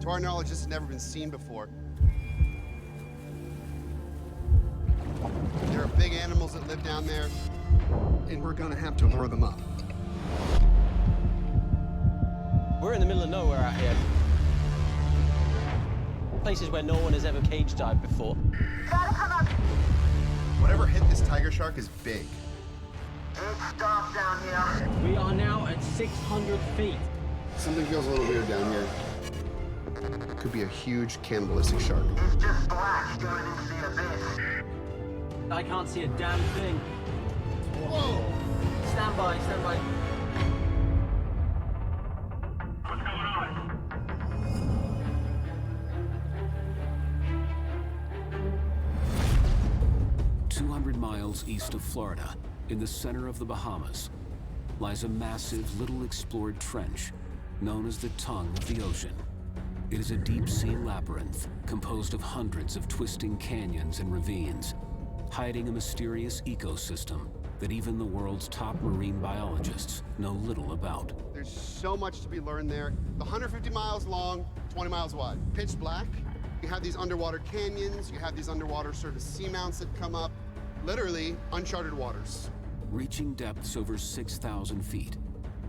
To our knowledge, this has never been seen before. There are big animals that live down there, and we're gonna have to lure them up. We're in the middle of nowhere out here. Places where no one has ever cage dived before. Gotta come up. Whatever hit this tiger shark is big. It's dark down here. We are now at 600 feet. Something feels a little weird down here. Could be a huge cannibalistic shark. It's just black going into the abyss. I can't see a damn thing. Whoa! Stand by, stand by. What's going on? 200 miles east of Florida, in the center of the Bahamas, lies a massive, little-explored trench known as the tongue of the ocean. It is a deep-sea labyrinth composed of hundreds of twisting canyons and ravines, hiding a mysterious ecosystem that even the world's top marine biologists know little about. There's so much to be learned there. 150 miles long, 20 miles wide. Pitch black. You have these underwater canyons, you have these underwater sort of seamounts that come up. Literally uncharted waters. Reaching depths over 6,000 feet,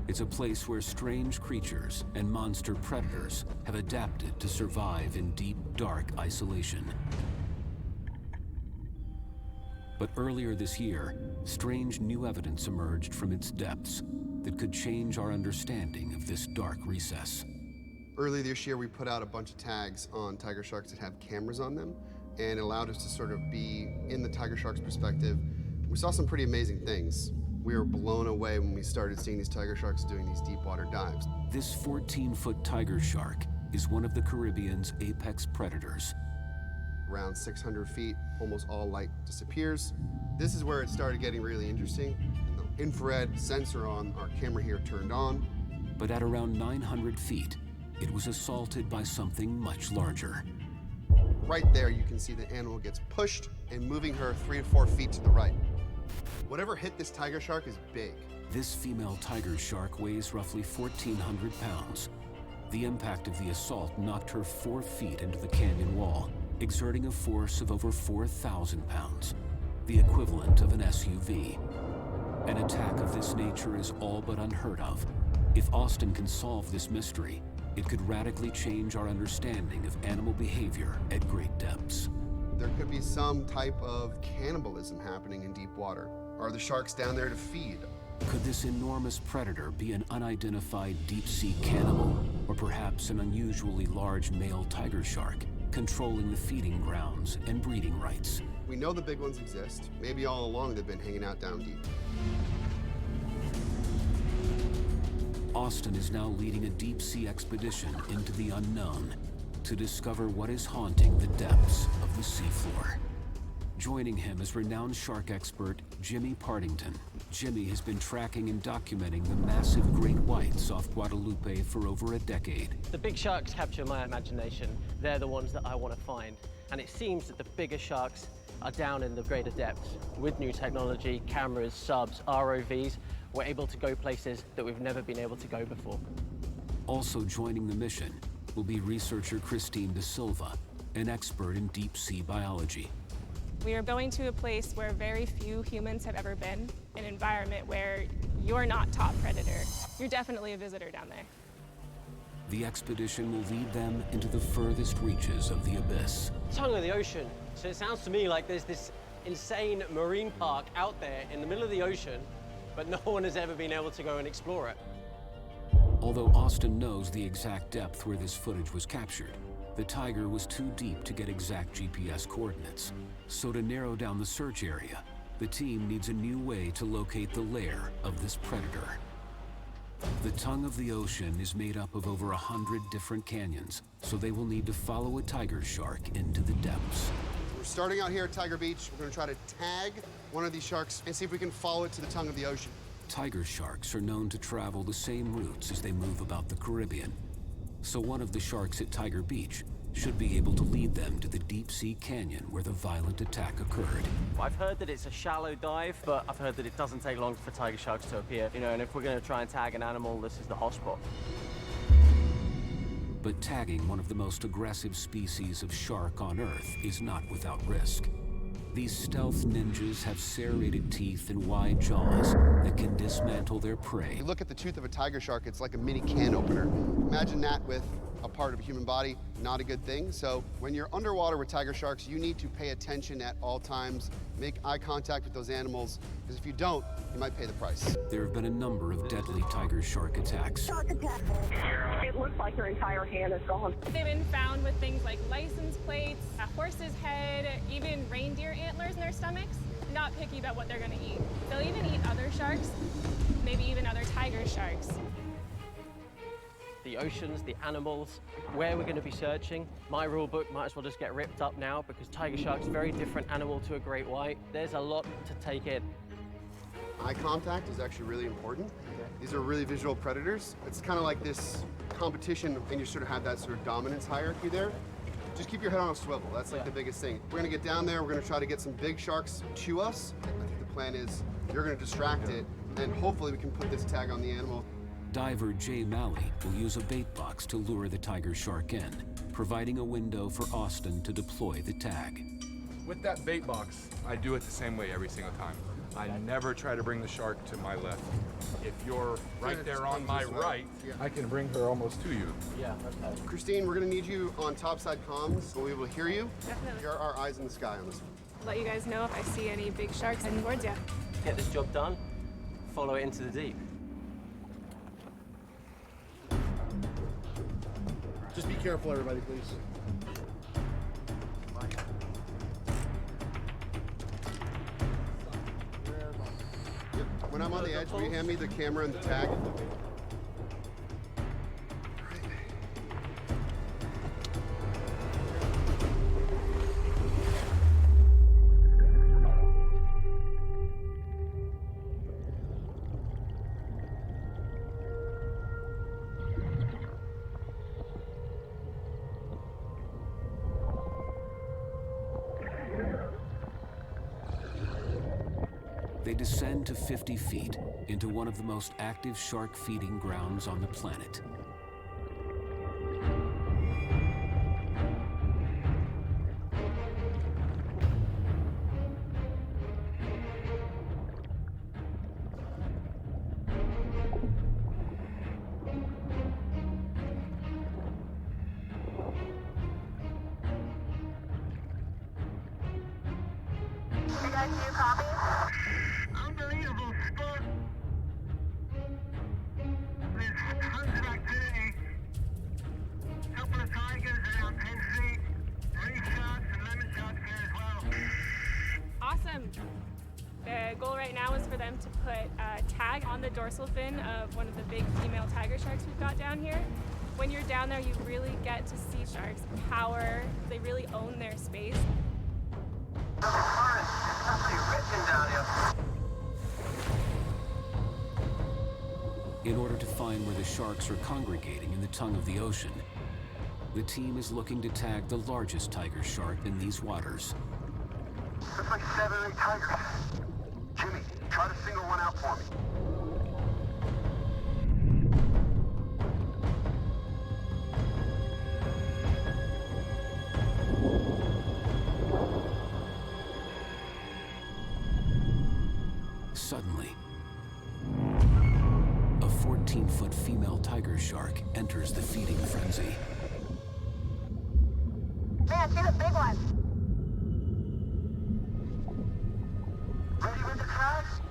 it's a place where strange creatures and monster predators have adapted to survive in deep, dark isolation. But earlier this year, strange new evidence emerged from its depths that could change our understanding of this dark recess. Early this year, we put out a bunch of tags on tiger sharks that have cameras on them, and it allowed us to sort of be in the tiger shark's perspective. We saw some pretty amazing things. We were blown away when we started seeing these tiger sharks doing these deep water dives. This 14-foot tiger shark is one of the Caribbean's apex predators. Around 600 feet, almost all light disappears. This is where it started getting really interesting. The infrared sensor on our camera here turned on. But at around 900 feet, it was assaulted by something much larger. Right there, you can see the animal gets pushed and moving her 3 to 4 feet to the right. Whatever hit this tiger shark is big. This female tiger shark weighs roughly 1,400 pounds. The impact of the assault knocked her 4 feet into the canyon wall, exerting a force of over 4,000 pounds, the equivalent of an SUV. An attack of this nature is all but unheard of. If Austin can solve this mystery, it could radically change our understanding of animal behavior at great depths. There could be some type of cannibalism happening in deep water. Are the sharks down there to feed? Could this enormous predator be an unidentified deep-sea cannibal, or perhaps an unusually large male tiger shark, controlling the feeding grounds and breeding rights? We know the big ones exist. Maybe all along they've been hanging out down deep. Austin is now leading a deep-sea expedition into the unknown to discover what is haunting the depths of the seafloor. Joining him is renowned shark expert Jimmy Partington. Jimmy has been tracking and documenting the massive great whites off Guadalupe for over a decade. The big sharks capture my imagination. They're the ones that I want to find. And it seems that the bigger sharks are down in the greater depths. With new technology, cameras, subs, ROVs, we're able to go places that we've never been able to go before. Also joining the mission will be researcher Christine De Silva, an expert in deep-sea biology. We are going to a place where very few humans have ever been, an environment where you're not top predator. You're definitely a visitor down there. The expedition will lead them into the furthest reaches of the abyss. Tongue of the ocean. So it sounds to me like there's this insane marine park out there in the middle of the ocean, but no one has ever been able to go and explore it. Although Austin knows the exact depth where this footage was captured, the tiger was too deep to get exact GPS coordinates. So to narrow down the search area, the team needs a new way to locate the lair of this predator. The tongue of the ocean is made up of over 100 different canyons, so they will need to follow a tiger shark into the depths. We're starting out here at Tiger Beach. We're going to try to tag one of these sharks and see if we can follow it to the tongue of the ocean. Tiger sharks are known to travel the same routes as they move about the Caribbean. So one of the sharks at Tiger Beach should be able to lead them to the deep-sea canyon where the violent attack occurred. I've heard that it's a shallow dive, but I've heard that it doesn't take long for tiger sharks to appear. You know, and if we're going to try and tag an animal, this is the hotspot. But tagging one of the most aggressive species of shark on Earth is not without risk. These stealth ninjas have serrated teeth and wide jaws that can dismantle their prey. You look at the tooth of a tiger shark, it's like a mini can opener. Imagine that with a part of a human body, not a good thing. So when you're underwater with tiger sharks, you need to pay attention at all times, make eye contact with those animals, because if you don't, you might pay the price. There have been a number of deadly tiger shark attacks. Shark attack. It looks like your entire hand is gone. They've been found with things like license plates, a horse's head, even reindeer antlers in their stomachs. Not picky about what they're gonna eat. They'll even eat other sharks, maybe even other tiger sharks. The oceans, the animals, where we're going to be searching. My rule book might as well just get ripped up now because tiger shark's a very different animal to a great white. There's a lot to take in. Eye contact is actually really important. These are really visual predators. It's kind of like this competition, and you sort of have that sort of dominance hierarchy there. Just keep your head on a swivel. That's like the biggest thing. We're gonna get down there, we're gonna try to get some big sharks to us. I think the plan is you're gonna distract it, and hopefully we can put this tag on the animal. Diver Jay Malley will use a bait box to lure the tiger shark in, providing a window for Austin to deploy the tag. With that bait box, I do it the same way every single time. I never try to bring the shark to my left. If you're right there on my right, I can bring her almost to you. Yeah, okay. Christine, we're gonna need you on topside comms. We'll be able to hear you. Definitely. Here are our eyes in the sky on this one. Let you guys know if I see any big sharks heading towards you. Get this job done, follow it into the deep. Just be careful, everybody, please. Yep. When I'm on the edge, will you hand me the camera and the tag? They descend to 50 feet into one of the most active shark feeding grounds on the planet. You guys do copy? Unbelievable spot. There's tons of activity. Couple of tigers around 10 feet. Reef sharks and lemon sharks here as well. Awesome. The goal right now is for them to put a tag on the dorsal fin of one of the big female tiger sharks we've got down here. When you're down there, you really get to see sharks' power. They really own their space. It's absolutely ripping down here. In order to find where the sharks are congregating in the tongue of the ocean, the team is looking to tag the largest tiger shark in these waters. Looks like 7 or 8 tigers. Jimmy, try to single one out for me. Suddenly, a 14-foot female tiger shark enters the feeding frenzy. Man, see the big one. Ready with the tags?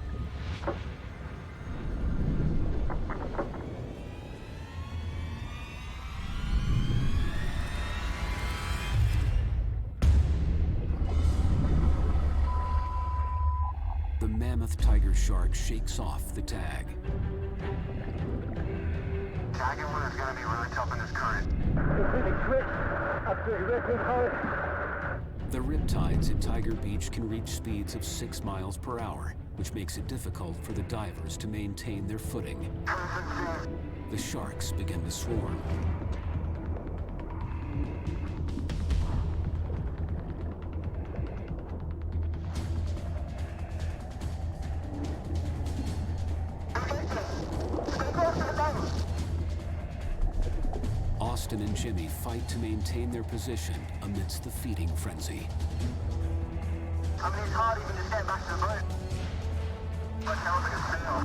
The mammoth tiger shark shakes off the tag. Tagging one is gonna be really tough in this current. The riptides at Tiger Beach can reach speeds of 6 miles per hour, which makes it difficult for the divers to maintain their footing. The sharks begin to swarm. Austin and Jimmy fight to maintain their position amidst the feeding frenzy. I mean, it's hard even to stand back to the boat. But that was like a fail.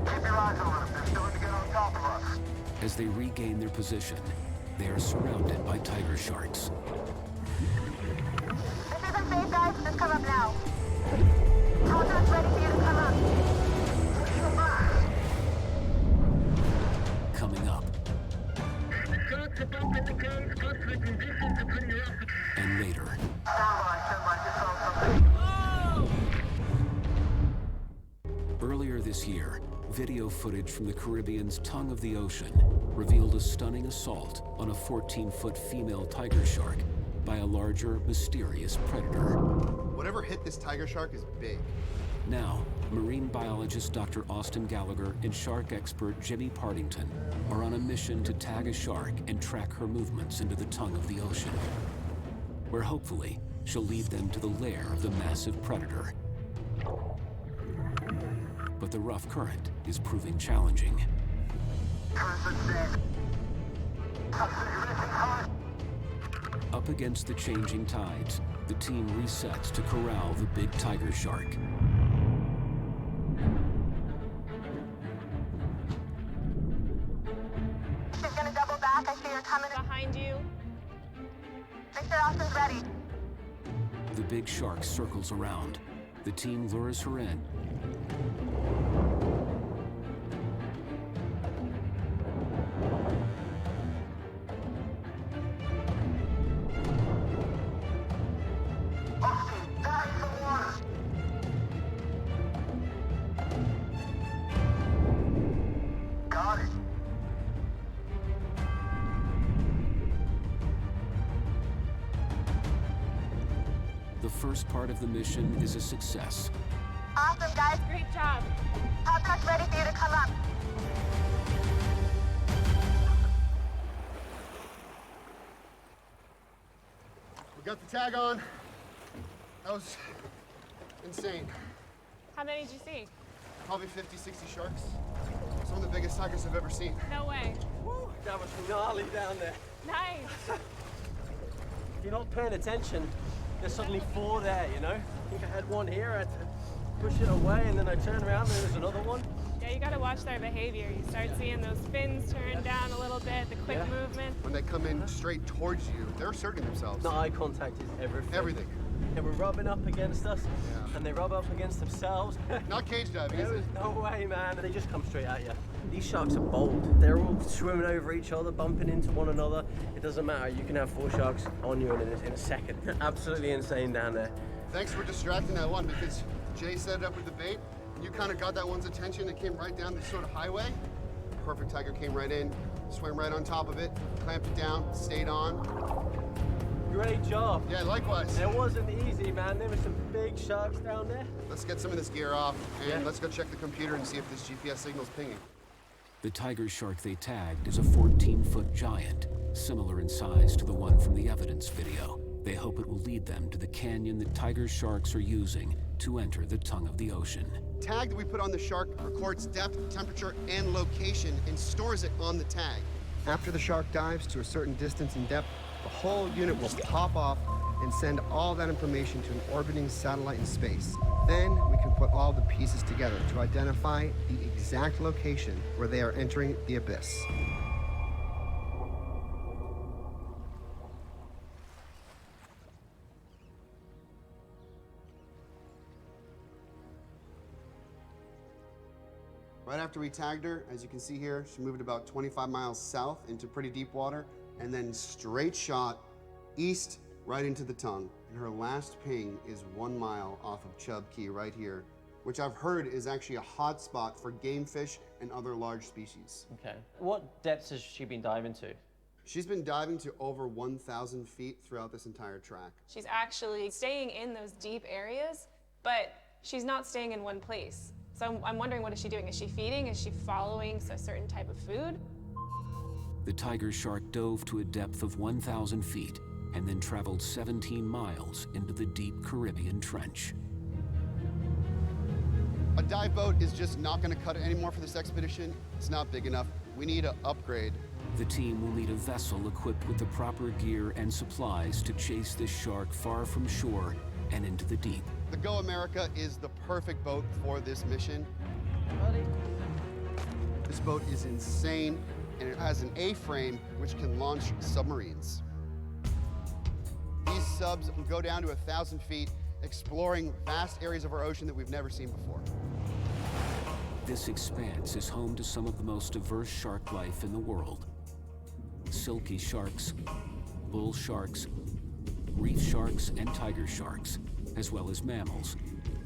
Keep your eyes on them. They're still going to get on top of us. As they regain their position, they are surrounded by tiger sharks. This isn't safe, guys. Just come up now. Contract's ready for you to come up. Coming up. Sharks are bumping the cones, close to the conditions are pretty rough. And later. Standby, just found something. Earlier this year, video footage from the Caribbean's tongue of the ocean revealed a stunning assault on a 14-foot female tiger shark by a larger, mysterious predator. Whatever hit this tiger shark is big. Now, marine biologist Dr. Austin Gallagher and shark expert Jimmy Partington are on a mission to tag a shark and track her movements into the tongue of the ocean, where hopefully she'll lead them to the lair of the massive predator. But the rough current is proving challenging. Up against the changing tides, the team resets to corral the big tiger shark. She's gonna double back. I see her coming Behind you. Make sure Austin's ready. The big shark circles around. The team lures her in. Got it. The first part of the mission is a success. Awesome, guys. Great job. Contract's ready for you to come up. We got the tag on. That was insane. How many did you see? Probably 50, 60 sharks. Some of the biggest tigers I've ever seen. No way. Woo, that was gnarly down there. Nice. If you're not paying attention, there's suddenly 4 there, you know? I think I had one here, I had to push it away, and then I turned around and there was another one. Yeah, you gotta watch their behavior. You start seeing those fins turn down a little bit, the quick movement. When they come in straight towards you, they're asserting themselves. The eye contact is everything. Everything. They were rubbing up against us, Yeah. and they rub up against themselves. Not cage diving, is There it? is no way, man. They just come straight at you. These sharks are bold. They're all swimming over each other, bumping into one another. It doesn't matter. You can have 4 sharks on you in a second. Absolutely insane down there. Thanks for distracting that one, because Jay set it up with the bait. You kind of got that one's attention. It came right down this sort of highway. Perfect tiger came right in, swam right on top of it, clamped it down, stayed on. Great job. Yeah, likewise. It wasn't easy, man. There were some big sharks down there. Let's get some of this gear off, and Yeah. let's go check the computer and see if this GPS signal's pinging. The tiger shark they tagged is a 14-foot giant, similar in size to the one from the evidence video. They hope it will lead them to the canyon that tiger sharks are using to enter the tongue of the ocean. Tag that we put on the shark records depth, temperature, and location and stores it on the tag. After the shark dives to a certain distance and depth, the whole unit will pop off and send all that information to an orbiting satellite in space. Then we can put all the pieces together to identify the exact location where they are entering the abyss. Right after we tagged her, as you can see here, she moved about 25 miles south into pretty deep water, and then straight shot east right into the tongue. And her last ping is 1 mile off of Chub Key right here, which I've heard is actually a hot spot for game fish and other large species. Okay. What depths has she been diving to? She's been diving to over 1,000 feet throughout this entire track. She's actually staying in those deep areas, but she's not staying in one place. So I'm wondering, what is she doing? Is she feeding? Is she following a certain type of food? The tiger shark dove to a depth of 1,000 feet and then traveled 17 miles into the deep Caribbean trench. A dive boat is just not going to cut it anymore for this expedition. It's not big enough. We need to upgrade. The team will need a vessel equipped with the proper gear and supplies to chase this shark far from shore and into the deep. The Go America is the perfect boat for this mission. This boat is insane, and it has an A-frame which can launch submarines. These subs can go down to 1,000 feet, exploring vast areas of our ocean that we've never seen before. This expanse is home to some of the most diverse shark life in the world. Silky sharks, bull sharks, reef sharks, and tiger sharks, as well as mammals,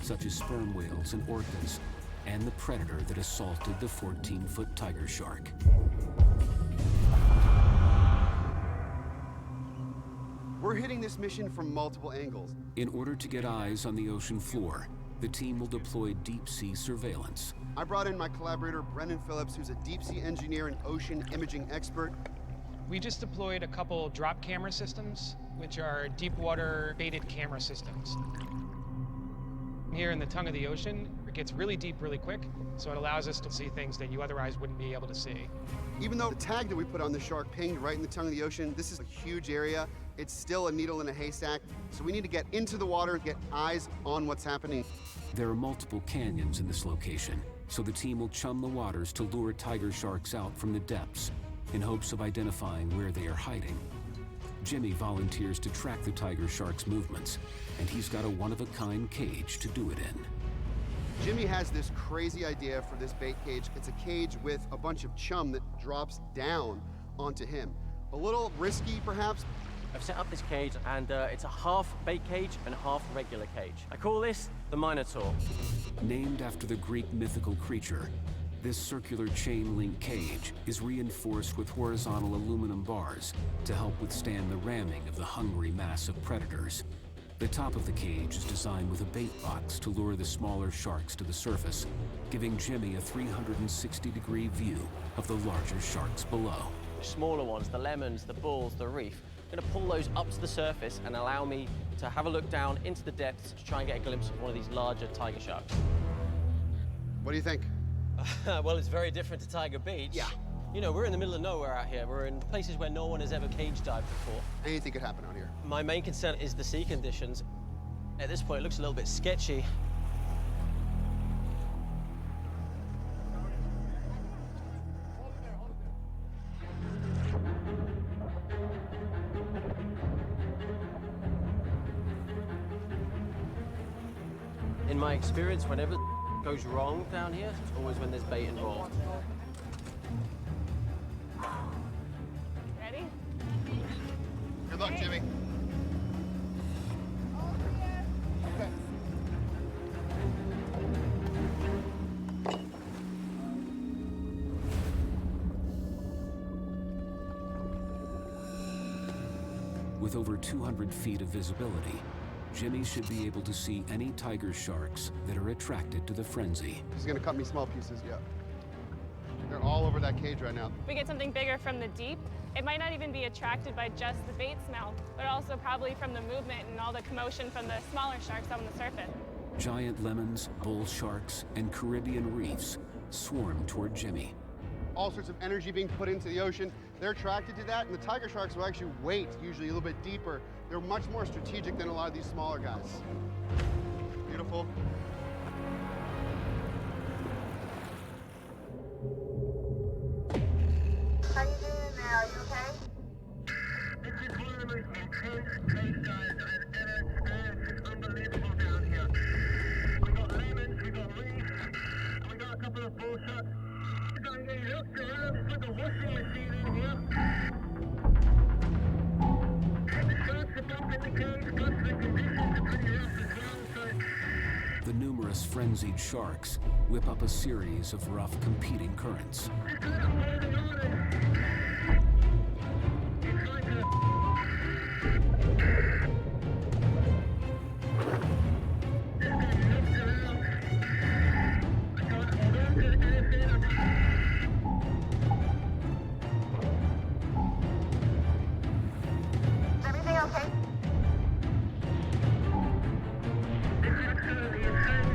such as sperm whales and orcas, and the predator that assaulted the 14-foot tiger shark. We're hitting this mission from multiple angles. In order to get eyes on the ocean floor, the team will deploy deep-sea surveillance. I brought in my collaborator, Brendan Phillips, who's a deep-sea engineer and ocean imaging expert. We just deployed a couple drop camera systems, which are deep water baited camera systems. Here in the tongue of the ocean, it gets really deep really quick, so it allows us to see things that you otherwise wouldn't be able to see. Even though the tag that we put on the shark pinged right in the tongue of the ocean, this is a huge area. It's still a needle in a haystack, so we need to get into the water, get eyes on what's happening. There are multiple canyons in this location, so the team will chum the waters to lure tiger sharks out from the depths in hopes of identifying where they are hiding. Jimmy volunteers to track the tiger shark's movements, and he's got a one-of-a-kind cage to do it in. Jimmy has this crazy idea for this bait cage. It's a cage with a bunch of chum that drops down onto him. A little risky, perhaps. I've set up this cage, and it's a half bait cage and half regular cage. I call this the Minotaur. Named after the Greek mythical creature, this circular chain-link cage is reinforced with horizontal aluminum bars to help withstand the ramming of the hungry mass of predators. The top of the cage is designed with a bait box to lure the smaller sharks to the surface, giving Jimmy a 360-degree view of the larger sharks below. The smaller ones, the lemons, the bulls, the reef, I'm gonna pull those up to the surface and allow me to have a look down into the depths to try and get a glimpse of one of these larger tiger sharks. What do you think? Well, it's very different to Tiger Beach. Yeah. You know, we're in the middle of nowhere out here. We're in places where no one has ever cage dived before. Anything could happen out here. My main concern is the sea conditions. At this point, it looks a little bit sketchy. In my experience, whenever goes wrong down here, it's always when there's bait involved. Ready? Good luck, Jimmy. Okay. With over 200 feet of visibility, Jimmy should be able to see any tiger sharks that are attracted to the frenzy. He's gonna cut me small pieces, yeah. They're all over that cage right now. If we get something bigger from the deep, it might not even be attracted by just the bait smell, but also probably from the movement and all the commotion from the smaller sharks on the surface. Giant lemons, bull sharks, and Caribbean reefs swarm toward Jimmy. All sorts of energy being put into the ocean. They're attracted to that, and the tiger sharks will actually wait, usually a little bit deeper. They're much more strategic than a lot of these smaller guys. Beautiful. How you doing now? Are you okay? This is one of the most intense case dives I've ever experienced. It's unbelievable down here. We got lemons, we got reef, and we got a couple of bull sharks. We're going to get hooked around. It's like a washing machine in here. The sharks are bumping the cage, plus the conditions are pretty rough as well, so... The numerous frenzied sharks whip up a series of rough competing currents. Just kind of holding on and... It's like a... Just getting knocked around. I can't hold on to anything. Is everything okay? It's absolutely insane.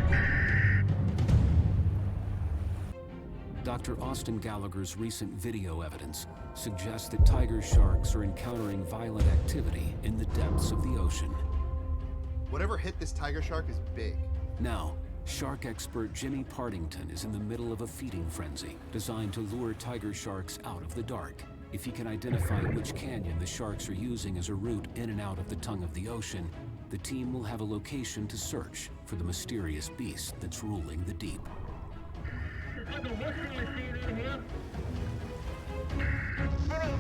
Dr. Austin Gallagher's recent video evidence suggests that tiger sharks are encountering violent activity in the depths of the ocean. Whatever hit this tiger shark is big. Now, shark expert Jimmy Partington is in the middle of a feeding frenzy designed to lure tiger sharks out of the dark. If he can identify which canyon the sharks are using as a route in and out of the tongue of the ocean, the team will have a location to search for the mysterious beast that's ruling the deep. Jimmy, is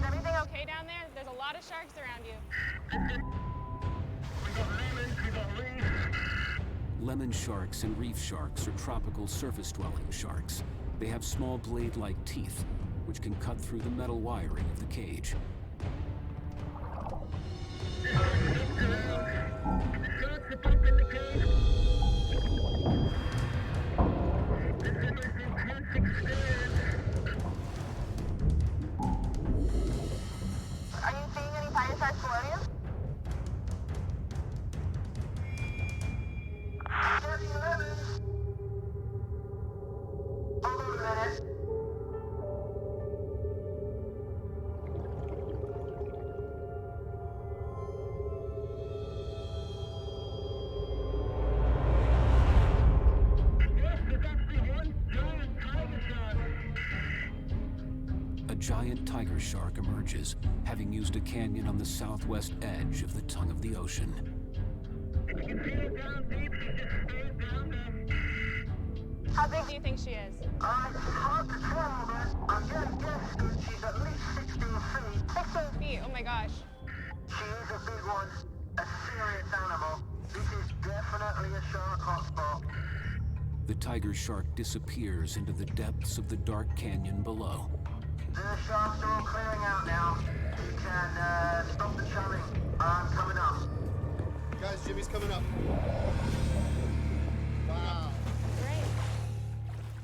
everything okay down there? There's a lot of sharks around you. We got lemons, we got reef. Lemon sharks and reef sharks are tropical surface-dwelling sharks. They have small blade-like teeth, which can cut through the metal wiring of the cage. Sharks are up in the cave. This is the most intense experience. Are you seeing any tiger sharks below you? 30 lemons. Hold on a minute. Yes, there's actually one giant tiger shark. A giant tiger shark emerges, having used a canyon on the southwest edge of the tongue of the ocean. You can see it down deep. She's just staying down there. How big do you think she is? It's hard to tell, but I'm gonna guess that she's at least 16 feet. 16 feet, oh my gosh. She is a big one, a serious animal. This is definitely a shark hotspot. The tiger shark disappears into the depths of the dark canyon below. The sharks are all clearing out now. You can stop the churning. I'm coming up. Guys, Jimmy's coming up. Wow. Great.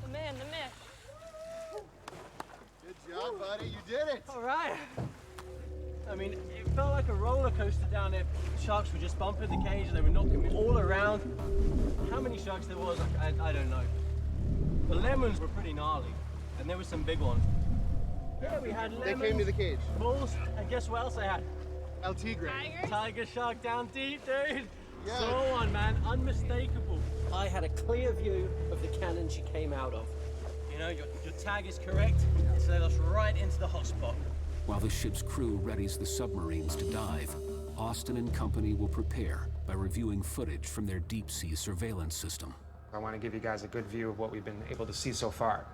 The man, the myth. Good job, buddy. You did it. All right. I mean, it felt like a roller coaster down there. Sharks were just bumping the cage and they were knocking me all around. How many sharks there was, I don't know. The lemons were pretty gnarly, and there were some big ones. Yeah, we had lemons, They came to the cage. bulls, and guess what else I had? El Tigre. Tigers? Tiger shark down deep, dude. Yeah. Saw one, man, unmistakable. I had a clear view of the cannon she came out of. You know, your tag is correct. It's led us right into the hotspot. While the ship's crew readies the submarines to dive, Austin and company will prepare by reviewing footage from their deep-sea surveillance system. I want to give you guys a good view of what we've been able to see so far.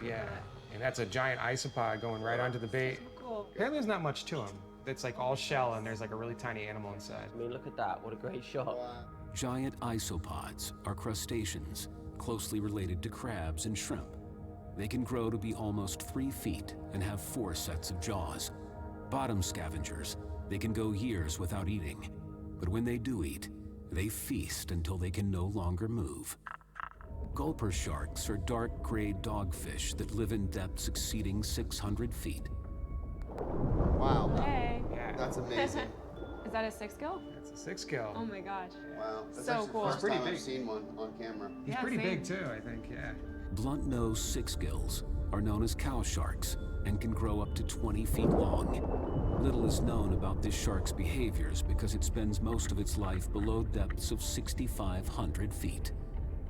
Yeah, and that's a giant isopod going right onto the bait. Cool. Apparently there's not much to him. It's like all shell and there's like a really tiny animal inside. I mean, look at that. What a great shot. Giant isopods are crustaceans closely related to crabs and shrimp. They can grow to be almost 3 feet and have 4 sets of jaws. Bottom scavengers, they can go years without eating. But when they do eat, they feast until they can no longer move. Gulper sharks are dark gray dogfish that live in depths exceeding 600 feet. Wow. Hey. Yeah, That's amazing. Is that a 6 gill? that's a 6 scale. Oh my gosh. Wow. That's So actually cool. the first Pretty time I've big. seen one on camera. He's Yeah, pretty same. big too, I think, yeah. Blunt-nosed six-gills are known as cow sharks and can grow up to 20 feet long. Little is known about this shark's behaviors because it spends most of its life below depths of 6,500 feet.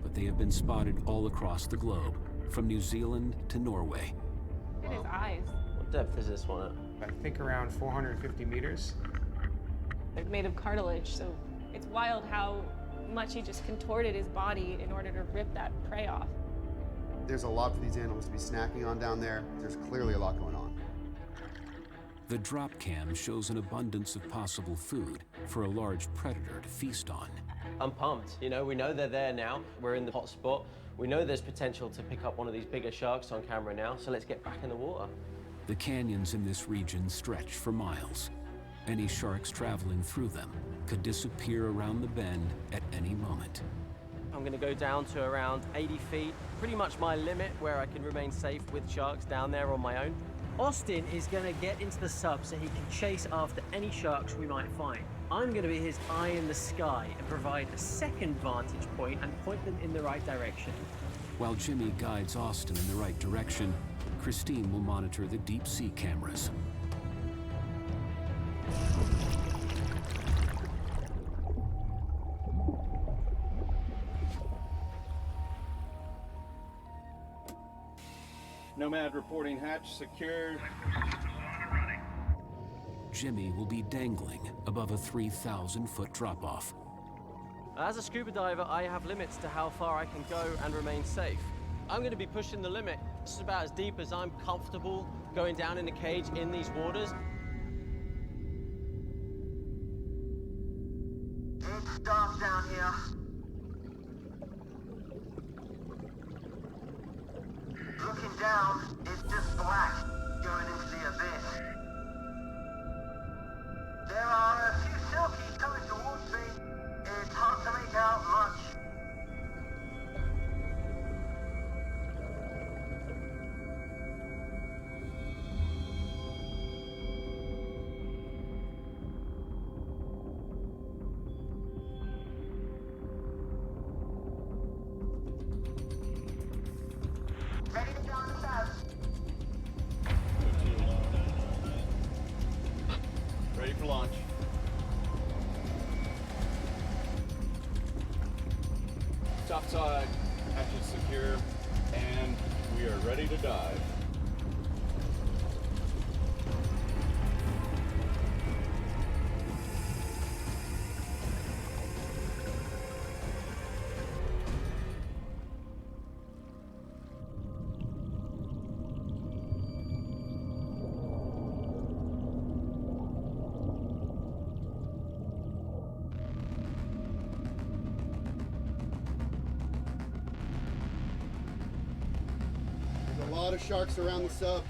But they have been spotted all across the globe, from New Zealand to Norway. Look at his eyes. What depth is this one at? I think around 450 meters. They're made of cartilage, so it's wild how much he just contorted his body in order to rip that prey off. There's a lot for these animals to be snacking on down there. There's clearly a lot going on. The drop cam shows an abundance of possible food for a large predator to feast on. I'm pumped. You know, we know they're there now. We're in the hot spot. We know there's potential to pick up one of these bigger sharks on camera now, so let's get back in the water. The canyons in this region stretch for miles. Any sharks traveling through them could disappear around the bend at any moment. I'm gonna go down to around 80 feet, pretty much my limit where I can remain safe with sharks down there on my own. Austin is gonna get into the sub so he can chase after any sharks we might find. I'm going to be his eye in the sky and provide a second vantage point and point them in the right direction. While Jimmy guides Austin in the right direction, Christine will monitor the deep sea cameras. Nomad reporting hatch secured. Jimmy will be dangling above a 3,000-foot drop-off. As a scuba diver, I have limits to how far I can go and remain safe. I'm going to be pushing the limit. This is about as deep as I'm comfortable going down in a cage in these waters. It's dark down here. Looking down, it's just black going into the abyss. There are a few silkies coming towards me. It's hard to make out much. Ready to go on the sub. Ready for launch. Topside, hatches secure, and we are ready to dive. There's a lot of sharks around the sub.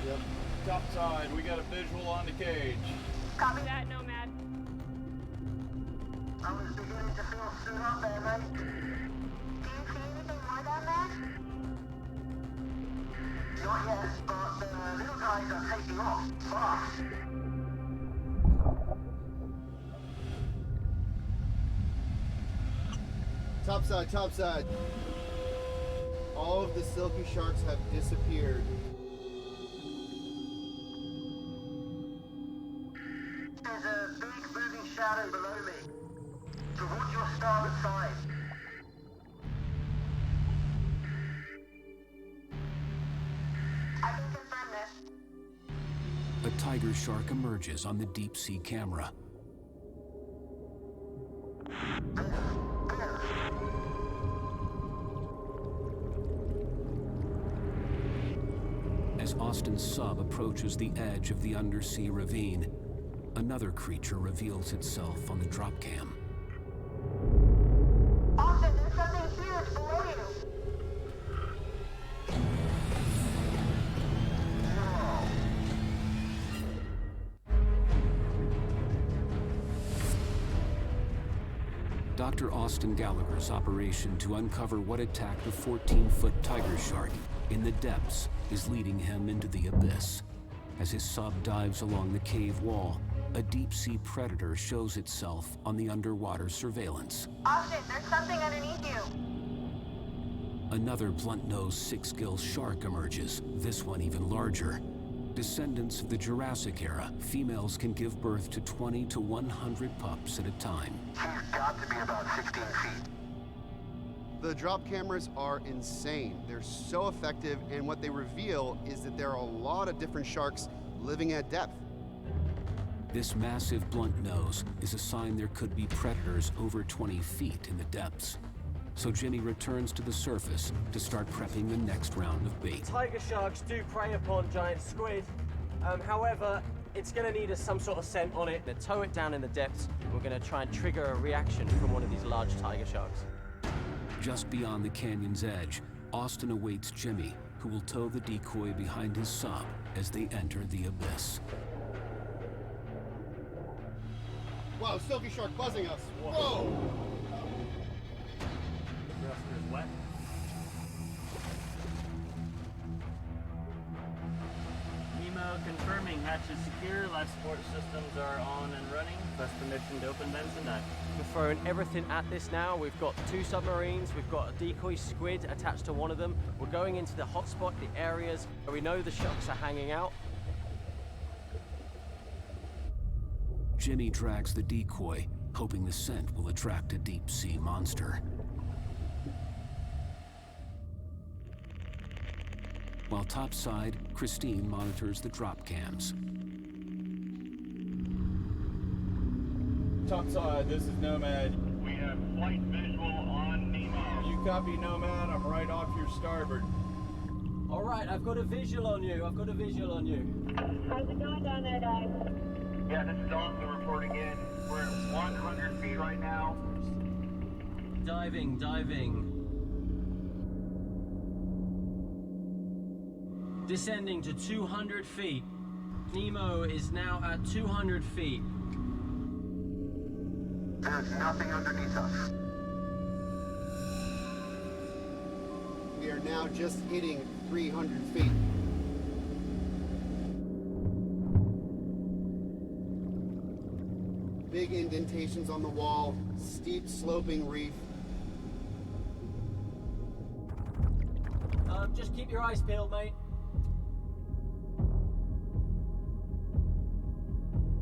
Yep. Topside, we got a visual on the cage. Copy that, Nomad. I was beginning to feel stood up there, mate. Do you see anything more down there? Not yet, but the little guys are taking off fast. Topside. All of the silky sharks have disappeared. There's a big moving shadow below me. Towards your starboard side. I can confirm this. A tiger shark emerges on the deep sea camera. As Austin's sub approaches the edge of the undersea ravine, another creature reveals itself on the drop cam. Austin, there's something huge below you. Dr. Austin Gallagher's operation to uncover what attacked a 14-foot tiger shark in the depths is leading him into the abyss. As his sub dives along the cave wall, a deep-sea predator shows itself on the underwater surveillance. Austin, there's something underneath you. Another blunt-nosed six-gill shark emerges, this one even larger. Descendants of the Jurassic era, females can give birth to 20 to 100 pups at a time. She's got to be about 16 feet. The drop cameras are insane. They're so effective, and what they reveal is that there are a lot of different sharks living at depth. This massive blunt nose is a sign there could be predators over 20 feet in the depths. So Jimmy returns to the surface to start prepping the next round of bait. Tiger sharks do prey upon giant squid. However, it's going to need some sort of scent on it. To tow it down in the depths, we're going to try and trigger a reaction from one of these large tiger sharks. Just beyond the canyon's edge, Austin awaits Jimmy, who will tow the decoy behind his sub as they enter the abyss. Wow, silky shark buzzing us. Whoa! Wet. Nemo confirming hatch is secure, life support systems are on and running. Plus permission to open vents and dive. We're throwing everything at this now. We've got 2 submarines, we've got a decoy squid attached to one of them. We're going into the hotspot, the areas where we know the sharks are hanging out. Jimmy drags the decoy, hoping the scent will attract a deep-sea monster. While topside, Christine monitors the drop cams. Topside, this is Nomad. We have flight visual on Nemo. You copy, Nomad? I'm right off your starboard. All right, I've got a visual on you. I've got a visual on you. How's it going down there, guys? Yeah, this is Austin reporting in. We're at 100 feet right now. Diving, diving. Descending to 200 feet. Nemo is now at 200 feet. There's nothing underneath us. We are now just hitting 300 feet. Big indentations on the wall, steep sloping reef. Just keep your eyes peeled, mate.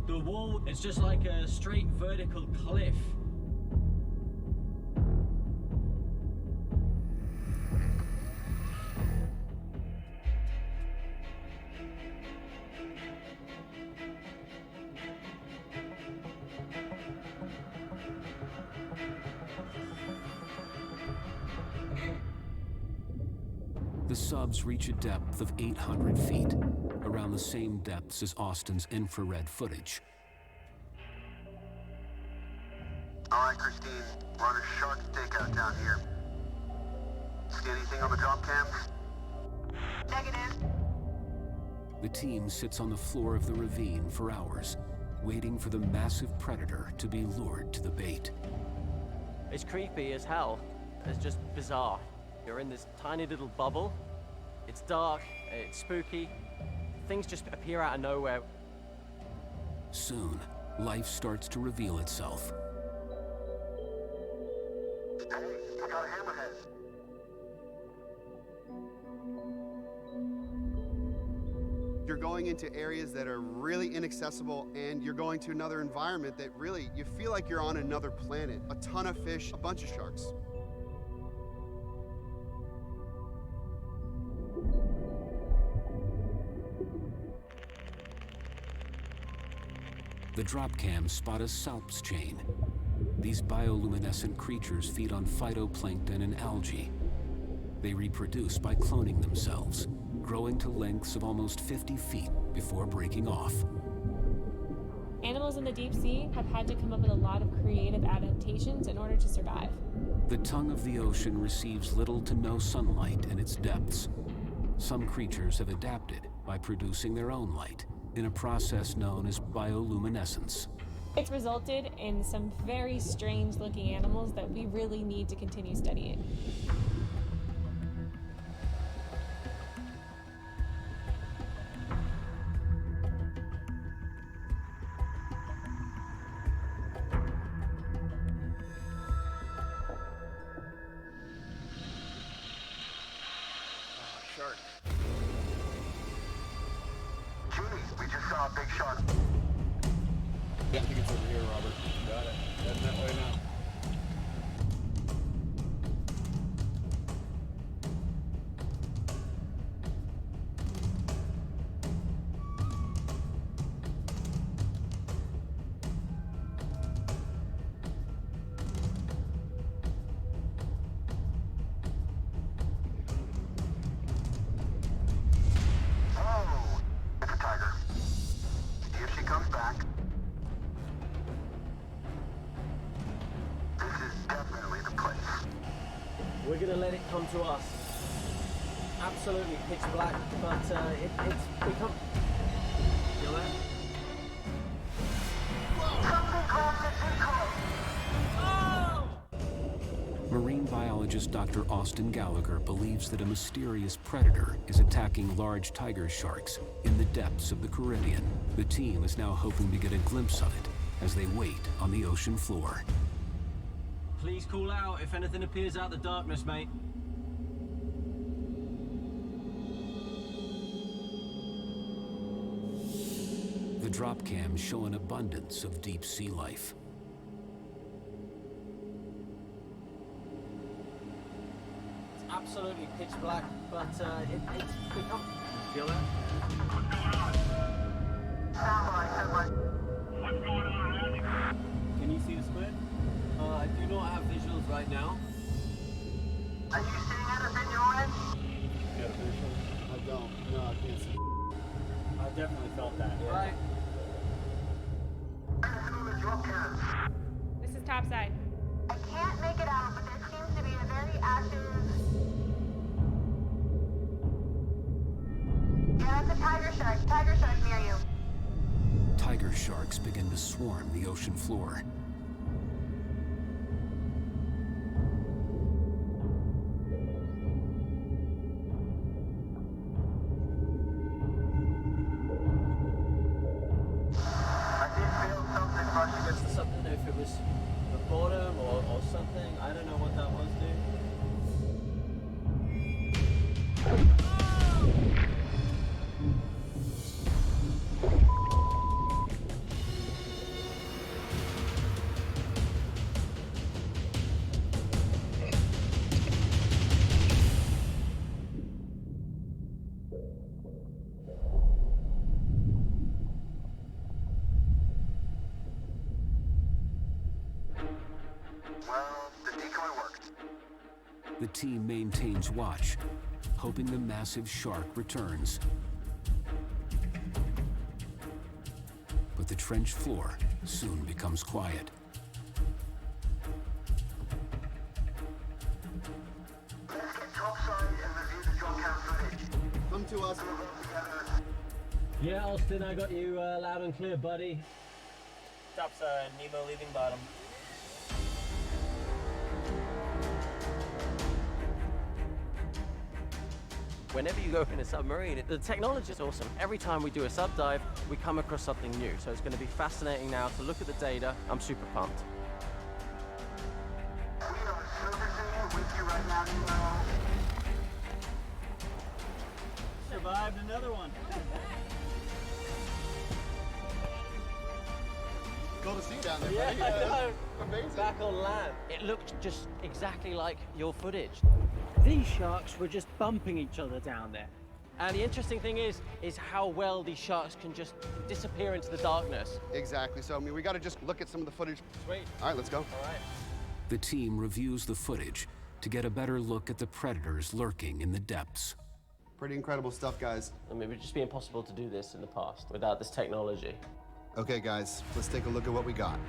The wall is just like a straight vertical cliff. The subs reach a depth of 800 feet, around the same depths as Austin's infrared footage. All right, Christine, we're on a shark stakeout down here. See anything on the drop cams? Negative. The team sits on the floor of the ravine for hours, waiting for the massive predator to be lured to the bait. It's creepy as hell. It's just bizarre. You're in this tiny little bubble. It's dark, it's spooky. Things just appear out of nowhere. Soon, life starts to reveal itself. Hey, we got a hammerhead. You're going into areas that are really inaccessible, and you're going to another environment that really, you feel like you're on another planet. A ton of fish, a bunch of sharks. The drop cams spot a salps chain. These bioluminescent creatures feed on phytoplankton and algae. They reproduce by cloning themselves, growing to lengths of almost 50 feet before breaking off. Animals in the deep sea have had to come up with a lot of creative adaptations in order to survive. The tongue of the ocean receives little to no sunlight in its depths. Some creatures have adapted by producing their own light in a process known as bioluminescence. It's resulted in some very strange looking animals that we really need to continue studying. Shark. Jimmy, we just saw a big shark. Yeah, I think it's over here, Robert. Got it. Heading that way now. Oh, it's a tiger. See if she comes back. This is definitely the place. We're gonna let it come to us. Absolutely pitch black, but it's become... You know that? Something Marine biologist Dr. Austin Gallagher believes that a mysterious predator is attacking large tiger sharks in the depths of the Caribbean. The team is now hoping to get a glimpse of it as they wait on the ocean floor. Please call out if anything appears out of the darkness, mate. The drop cams show an abundance of deep sea life. It's absolutely pitch black, but it's become... Feel that? What's going on around you? Can you see the squid? I do not have visuals right now. Are you seeing anything, Jordan? I don't. No, I can't see. I definitely felt that. Yeah. Right. This is topside. I can't make it out, but there seems to be a very active... Yeah, that's a tiger shark. Tiger shark near you. Tiger sharks begin to swarm the ocean floor. Something, if it was the bottom or something, I don't know what that was, dude. Well, the decoy worked. The team maintains watch, hoping the massive shark returns. But the trench floor soon becomes quiet. Let's get topside and review the drop cam footage. Come to us. Yeah, Austin, I got you loud and clear, buddy. Topside, Nemo leaving bottom. Whenever you go in a submarine, the technology is awesome. Every time we do a sub dive, we come across something new. So it's going to be fascinating now to look at the data. I'm super pumped. We are servicing with you right now, Nemo. Survived another one. Cool to see you down there, Yeah, buddy. I know. Amazing. Back on land. It looked just exactly like your footage. These sharks were just bumping each other down there. And the interesting thing is how well these sharks can just disappear into the darkness. Exactly. So, I mean, we got to just look at some of the footage. Sweet. All right, let's go. All right. The team reviews the footage to get a better look at the predators lurking in the depths. Pretty incredible stuff, guys. I mean, it would just be impossible to do this in the past without this technology. Okay, guys, let's take a look at what we got.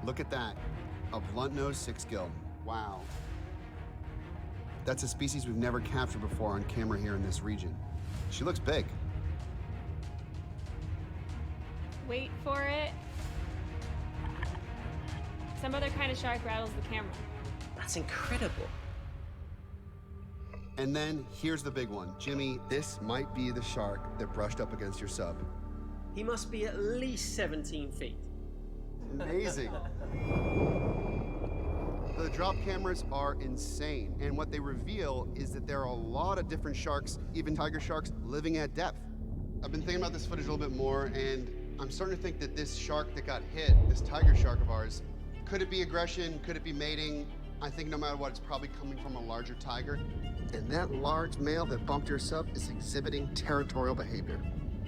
Look at that. A blunt-nosed six-gill. Wow. That's a species we've never captured before on camera here in this region. She looks big. Wait for it. Some other kind of shark rattles the camera. That's incredible. And then here's the big one. Jimmy, this might be the shark that brushed up against your sub. He must be at least 17 feet. Amazing. The drop cameras are insane, and what they reveal is that there are a lot of different sharks, even tiger sharks, living at depth. I've been thinking about this footage a little bit more, and I'm starting to think that this shark that got hit, this tiger shark of ours, could it be aggression? Could it be mating? I think no matter what, it's probably coming from a larger tiger. And that large male that bumped your sub is exhibiting territorial behavior.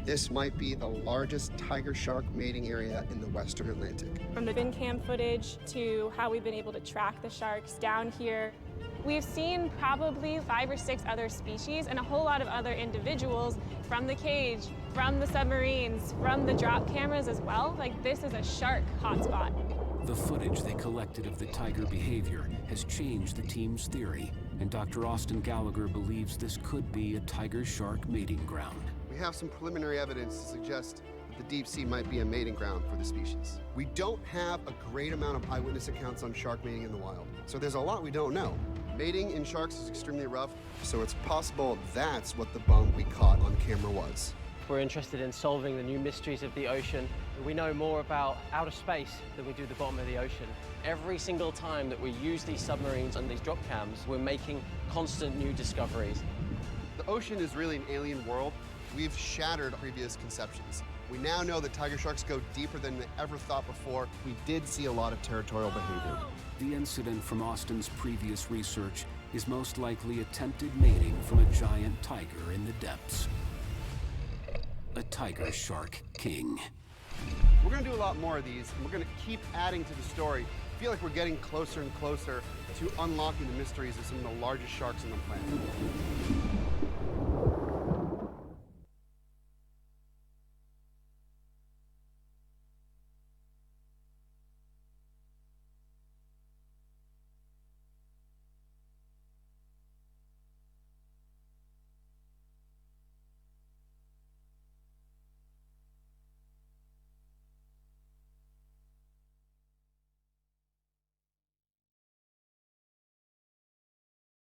This might be the largest tiger shark mating area in the Western Atlantic. From the bin cam footage to how we've been able to track the sharks down here, we've seen probably 5 or 6 other species and a whole lot of other individuals from the cage, from the submarines, from the drop cameras as well. Like, this is a shark hotspot. The footage they collected of the tiger behavior has changed the team's theory, and Dr. Austin Gallagher believes this could be a tiger-shark mating ground. We have some preliminary evidence to suggest that the deep sea might be a mating ground for the species. We don't have a great amount of eyewitness accounts on shark mating in the wild, so there's a lot we don't know. Mating in sharks is extremely rough, so it's possible that's what the bump we caught on camera was. We're interested in solving the new mysteries of the ocean. We know more about outer space than we do the bottom of the ocean. Every single time that we use these submarines and these drop cams, we're making constant new discoveries. The ocean is really an alien world. We've shattered previous conceptions. We now know that tiger sharks go deeper than they ever thought before. We did see a lot of territorial behavior. The incident from Austin's previous research is most likely attempted mating from a giant tiger in the depths. A tiger shark king. We're gonna do a lot more of these, and we're gonna keep adding to the story. I feel like we're getting closer and closer to unlocking the mysteries of some of the largest sharks on the planet.